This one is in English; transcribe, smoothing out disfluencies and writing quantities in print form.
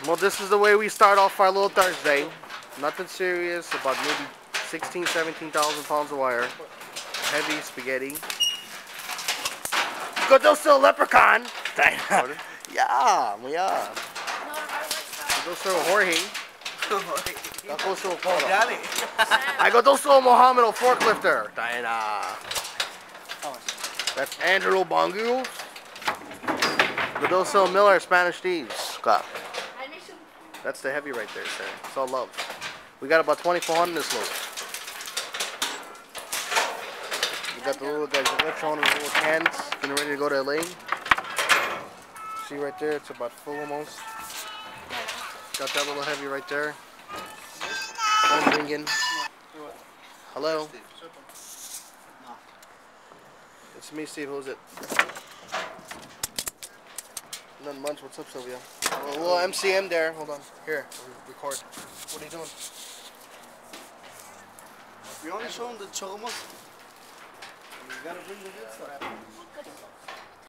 Well, this is the way we start off our little Thursday. Nothing serious, about maybe 16, 17,000 pounds of wire. Heavy spaghetti. Godoso leprechaun! Yeah, yeah. Godoso Jorge. Godoso Jorge. I Godoso Mohammed forklifter. Diana. That's Andrew Bongu. Godoso Miller, Spanish Thieves. That's the heavy right there, sir. It's all love. We got about 2,400 in this load. We got the little guys, the electron and the little cans, getting ready to go to LA. See right there, it's about full almost. Got that little heavy right there. Phone ringing. Hello? It's me, Steve. Who's it? Nothing much. What's up, Sylvia? A little MCM there. Hold on. Here, record. What are you doing? You only show them the chomos. You gotta bring the good stuff.